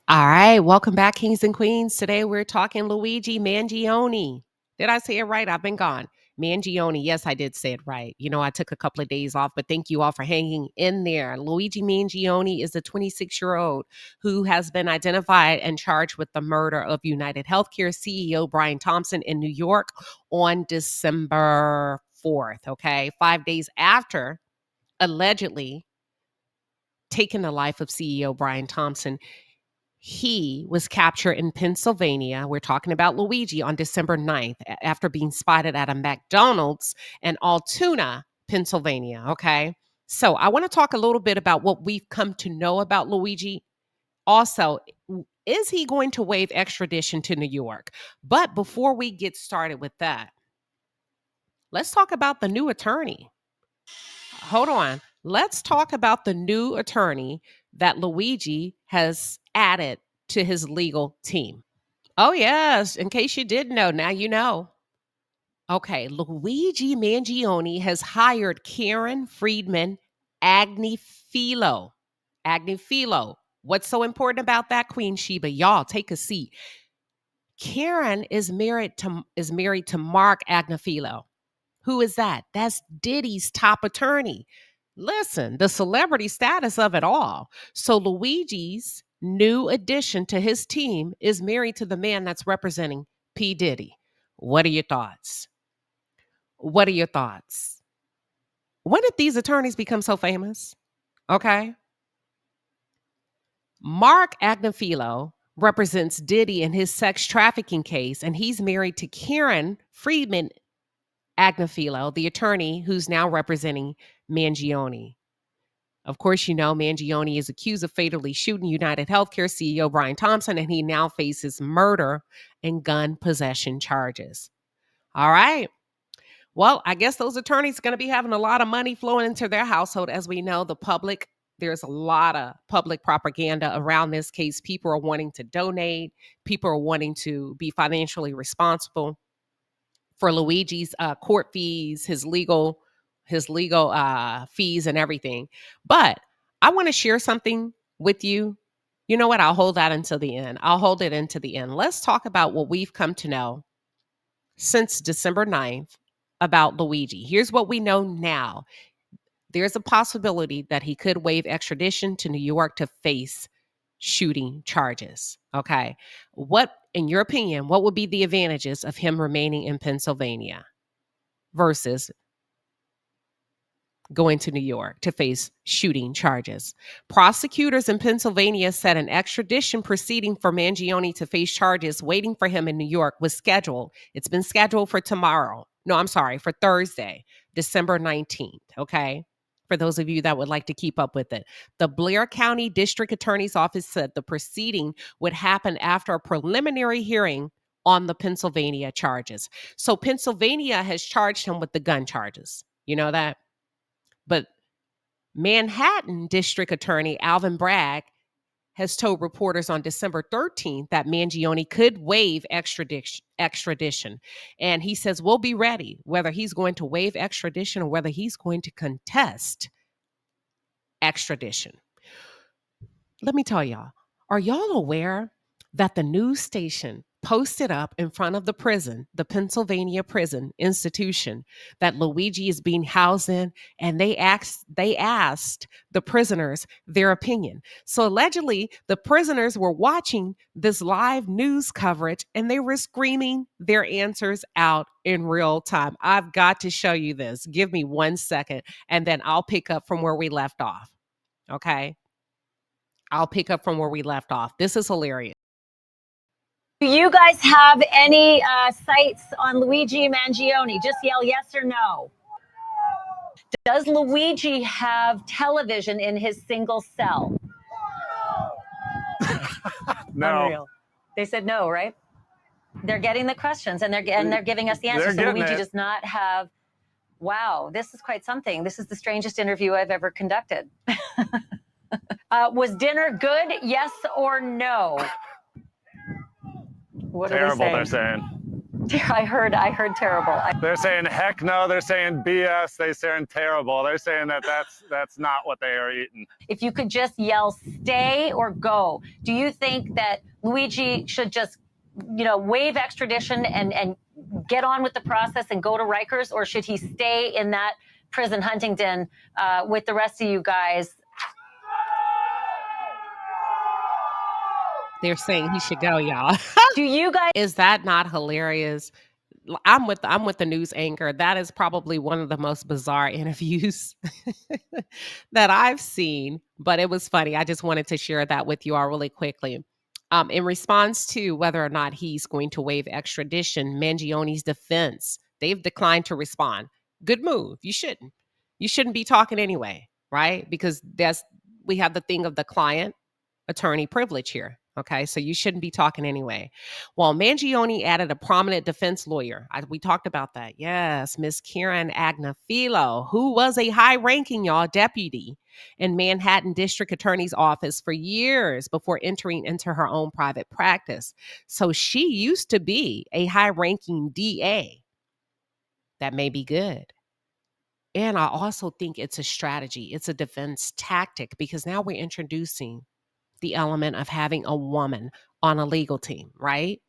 All right, welcome back, kings and queens. Today we're talking Luigi Mangione. Did I say it right? I've been gone. Mangione. Yes, I did say it right. I took a couple of days off, but thank you all for hanging in there. Luigi Mangione is a 26-year-old who has been identified and charged with the murder of United Healthcare CEO Brian Thompson in New York on December 4th, okay? 5 days after allegedly taking the life of CEO Brian Thompson. He was captured in Pennsylvania. We're talking about Luigi on December 9th after being spotted at a McDonald's in Altoona, Pennsylvania. Okay. So I want to talk a little bit about what we've come to know about Luigi. Also, is he going to waive extradition to New York? But before we get started with that, let's talk about the new attorney. Hold on. Let's talk about the new attorney that Luigi has added to his legal team. Oh, yes. In case you didn't know, now you know. Okay. Luigi Mangione has hired Karen Friedman Agnifilo. Agnifilo. What's so important about that, Queen Sheba? Y'all, take a seat. Karen is married to Mark Agnifilo. Who is that? That's Diddy's top attorney. Listen, the celebrity status of it all. So Luigi's new addition to his team is married to the man that's representing P. Diddy. What are your thoughts? What are your thoughts? When did these attorneys become so famous? Okay. Mark Agnifilo represents Diddy in his sex trafficking case, and he's married to Karen Friedman Agnifilo, the attorney who's now representing Mangione. Of course, Mangione is accused of fatally shooting United Healthcare CEO Brian Thompson, and he now faces murder and gun possession charges. All right. Well, I guess those attorneys are going to be having a lot of money flowing into their household. As we know, there's a lot of public propaganda around this case. People are wanting to donate. People are wanting to be financially responsible for Luigi's court fees, his legal fees and everything. But I want to share something with you. You know what? I'll hold that until the end. I'll hold it into the end. Let's talk about what we've come to know since December 9th about Luigi. Here's what we know now. There's a possibility that he could waive extradition to New York to face shooting charges. Okay. What, in your opinion, what would be the advantages of him remaining in Pennsylvania versus going to New York to face shooting charges? Prosecutors in Pennsylvania said an extradition proceeding for Mangione to face charges waiting for him in New York was scheduled. It's been scheduled for for Thursday, December 19th. Okay. For those of you that would like to keep up with it, the Blair County District Attorney's Office said the proceeding would happen after a preliminary hearing on the Pennsylvania charges. So Pennsylvania has charged him with the gun charges. You know that? But Manhattan District Attorney Alvin Bragg has told reporters on December 13th that Mangione could waive extradition. And he says, we'll be ready, whether he's going to waive extradition or whether he's going to contest extradition. Let me tell y'all, are y'all aware that the news station posted up in front of the prison, the Pennsylvania prison institution that Luigi is being housed in, and they asked the prisoners their opinion. So allegedly, the prisoners were watching this live news coverage and they were screaming their answers out in real time. I've got to show you this. Give me 1 second and then I'll pick up from where we left off. Okay? I'll pick up from where we left off. This is hilarious. Do you guys have any sites on Luigi Mangione? Just yell yes or no. Does Luigi have television in his single cell? No. Unreal. They said no, right? They're getting the questions and they're giving us the answers. So Luigi does not have. Wow, this is quite something. This is the strangest interview I've ever conducted. Was dinner good? Yes or no? What Terrible, are they they're saying. I heard terrible. They're saying heck no. They're saying BS. They're saying terrible. They're saying that's not what they are eating. If you could just yell stay or go, do you think that Luigi should just, waive extradition and get on with the process and go to Rikers, or should he stay in that prison Huntington with the rest of you guys? They're saying he should go, y'all. Do you guys? Is that not hilarious? I'm with the news anchor. That is probably one of the most bizarre interviews that I've seen, but it was funny. I just wanted to share that with you all really quickly. In response to whether or not he's going to waive extradition, Mangione's defense, they've declined to respond. Good move. You shouldn't. You shouldn't be talking anyway, right? Because we have the thing of the client attorney privilege here. Okay, so you shouldn't be talking anyway. Well, Mangione added a prominent defense lawyer. We talked about that. Yes, Miss Karen Agnafilo, who was a high-ranking, y'all, deputy in Manhattan District Attorney's Office for years before entering into her own private practice. So she used to be a high-ranking DA. That may be good. And I also think it's a strategy. It's a defense tactic because now we're introducing the element of having a woman on a legal team, right?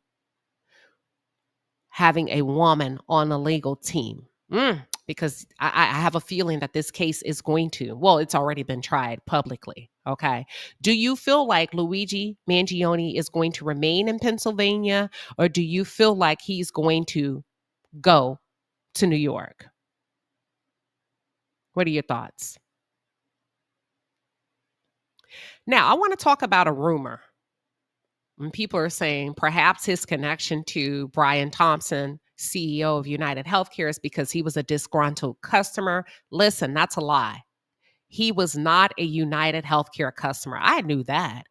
Having a woman on a legal team. Because I have a feeling that this case is going to, well, it's already been tried publicly. Okay. Do you feel like Luigi Mangione is going to remain in Pennsylvania, or do you feel like he's going to go to New York? What are your thoughts? Now, I want to talk about a rumor. And people are saying perhaps his connection to Brian Thompson, CEO of United Healthcare, is because he was a disgruntled customer. Listen, that's a lie. He was not a United Healthcare customer. I knew that.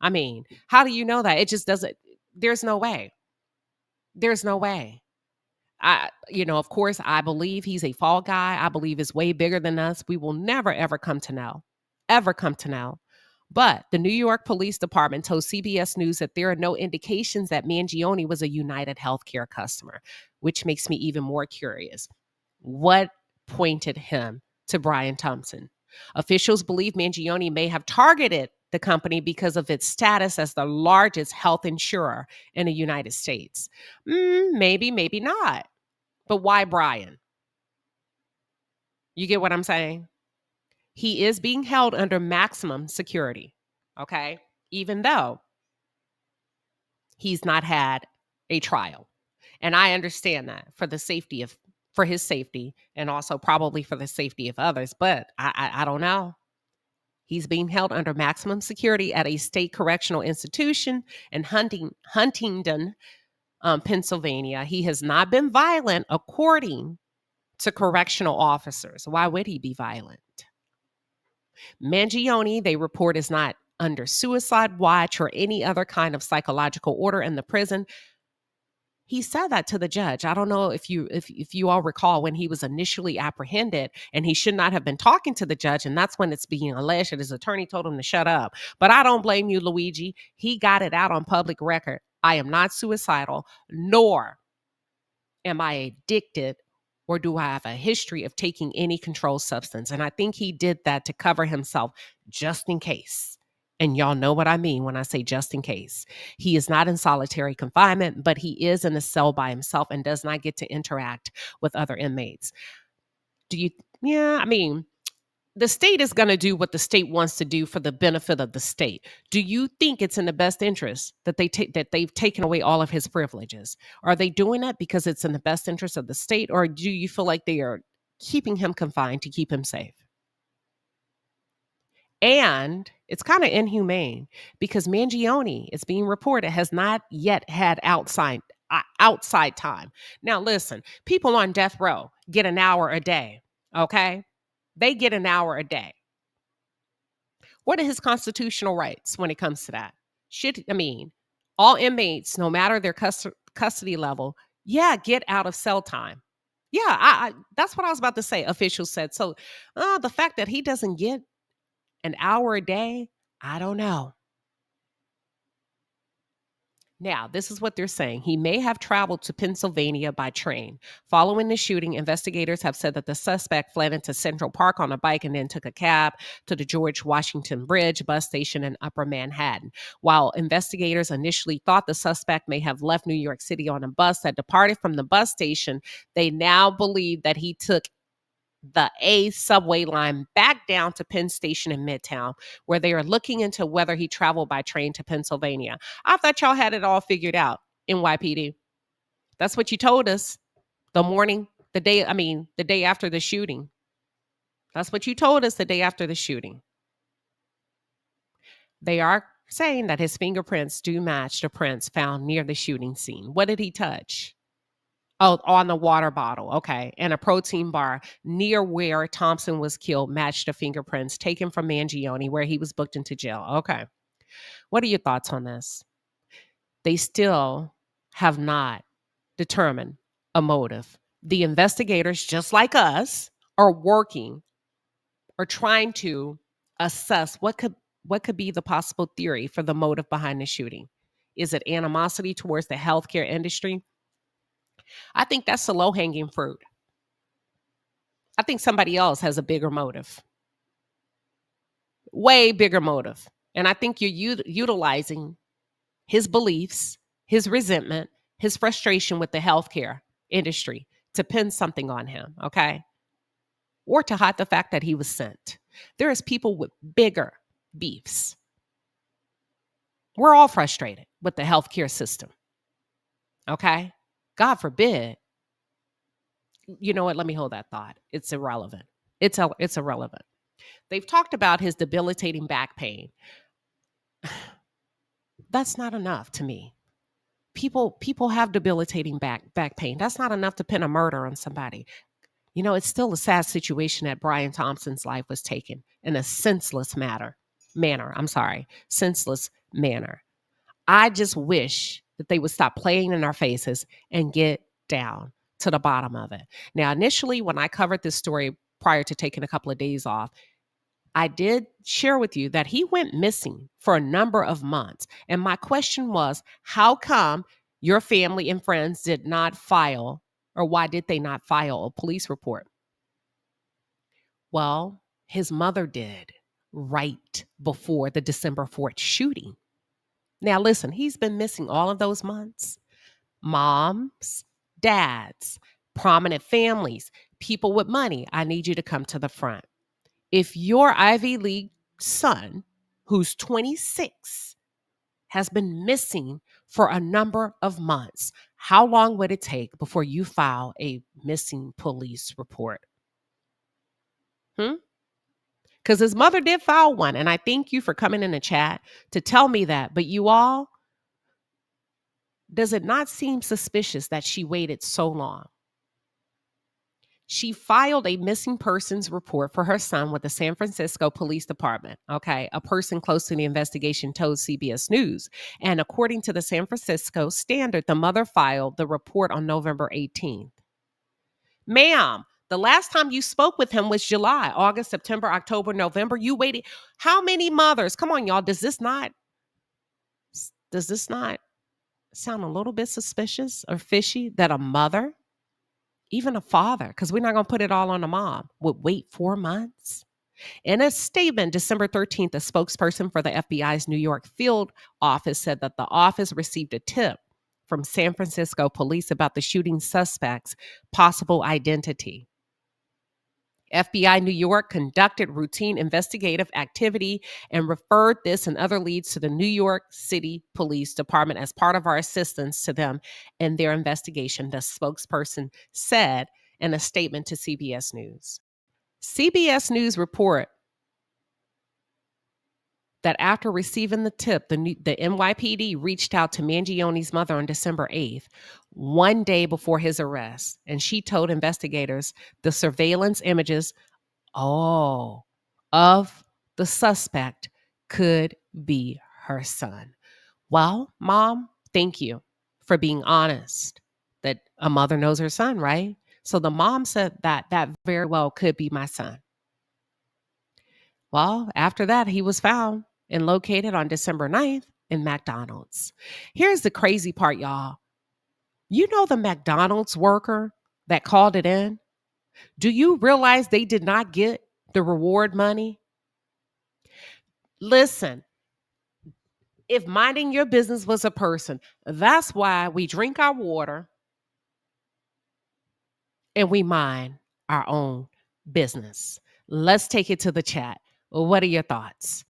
I mean, how do you know that? It just doesn't, there's no way. There's no way. Of course, I believe he's a fall guy. I believe it's way bigger than us. We will never, ever come to know. Ever come to know. But the New York Police Department told CBS News that there are no indications that Mangione was a United Healthcare customer, which makes me even more curious. What pointed him to Brian Thompson? Officials believe Mangione may have targeted the company because of its status as the largest health insurer in the United States. Maybe, maybe not. But why Brian? You get what I'm saying? He is being held under maximum security, okay? Even though he's not had a trial. And I understand that for his safety and also probably for the safety of others, but I don't know. He's being held under maximum security at a state correctional institution in Huntingdon, Pennsylvania. He has not been violent according to correctional officers. Why would he be violent? Mangione, they report, is not under suicide watch or any other kind of psychological order in the prison. He said that to the judge. I don't know if you all recall when he was initially apprehended and he should not have been talking to the judge, and that's when it's being alleged that his attorney told him to shut up. But I don't blame you, Luigi. He got it out on public record. I am not suicidal, nor am I addicted, or do I have a history of taking any controlled substance? And I think he did that to cover himself just in case. And y'all know what I mean when I say just in case. He is not in solitary confinement, but he is in a cell by himself and does not get to interact with other inmates. The state is going to do what the state wants to do for the benefit of the state. Do you think it's in the best interest that they've taken away all of his privileges? Are they doing that because it's in the best interest of the state, or do you feel like they are keeping him confined to keep him safe? And it's kind of inhumane because Mangione, it's being reported, has not yet had outside time. Now, listen, people on death row get an hour a day, okay? They get an hour a day. What are his constitutional rights when it comes to that? All inmates, no matter their custody level, get out of cell time. Yeah, that's what I was about to say, officials said. So the fact that he doesn't get an hour a day, I don't know. Now, this is what they're saying. He may have traveled to Pennsylvania by train. Following the shooting, investigators have said that the suspect fled into Central Park on a bike and then took a cab to the George Washington Bridge bus station in Upper Manhattan. While investigators initially thought the suspect may have left New York City on a bus that departed from the bus station, they now believe that he took the A subway line back down to Penn Station in Midtown, where they are looking into whether he traveled by train to Pennsylvania. I thought y'all had it all figured out, NYPD. That's what you told us the day after the shooting. That's what you told us the day after the shooting. They are saying that his fingerprints do match the prints found near the shooting scene. What did he touch? Oh, on the water bottle. Okay. And a protein bar near where Thompson was killed matched the fingerprints taken from Mangione, where he was booked into jail. Okay. What are your thoughts on this? They still have not determined a motive. The investigators, just like us, are working or trying to assess what could be the possible theory for the motive behind the shooting. Is it animosity towards the healthcare industry? I think that's the low-hanging fruit. I think somebody else has a bigger motive, way bigger motive. And I think you're utilizing his beliefs, his resentment, his frustration with the healthcare industry to pin something on him, okay? Or to hide the fact that he was sent. There is people with bigger beefs. We're all frustrated with the healthcare system, okay? God forbid. You know what? Let me hold that thought. It's irrelevant. It's irrelevant. They've talked about his debilitating back pain. That's not enough to me. People have debilitating back pain. That's not enough to pin a murder on somebody. You know, it's still a sad situation that Brian Thompson's life was taken in a senseless manner. Senseless manner. I just wish that they would stop playing in our faces and get down to the bottom of it. Now, initially, when I covered this story prior to taking a couple of days off, I did share with you that he went missing for a number of months. And my question was, how come your family and friends did not file, or why did they not file a police report? Well, his mother did right before the December 4th shooting. Now, listen, he's been missing all of those months. Moms, dads, prominent families, people with money, I need you to come to the front. If your Ivy League son, who's 26, has been missing for a number of months, how long would it take before you file a missing police report? Because his mother did file one, and I thank you for coming in the chat to tell me that. But you all, does it not seem suspicious that she waited so long? She filed a missing persons report for her son with the San Francisco Police Department. Okay. A person close to the investigation told CBS News. And according to the San Francisco Standard, the mother filed the report on November 18th. Ma'am, the last time you spoke with him was July, August, September, October, November. You waited. How many mothers? Come on, y'all. Does this not sound a little bit suspicious or fishy that a mother, even a father, because we're not going to put it all on the mom, would wait 4 months? In a statement, December 13th, a spokesperson for the FBI's New York field office said that the office received a tip from San Francisco police about the shooting suspect's possible identity. FBI New York conducted routine investigative activity and referred this and other leads to the New York City Police Department as part of our assistance to them in their investigation, the spokesperson said in a statement to CBS News. CBS News report that after receiving the tip, the NYPD reached out to Mangione's mother on December 8th, one day before his arrest, and she told investigators the surveillance images of the suspect could be her son. Well, Mom, thank you for being honest that a mother knows her son, right? So the mom said that very well could be my son. Well, after that, he was found and located on December 9th. in McDonald's. Here's the crazy part, y'all. You know the McDonald's worker that called it in? Do you realize they did not get the reward money? Listen, if minding your business was a person, that's why we drink our water and we mind our own business. Let's take it to the chat. What are your thoughts?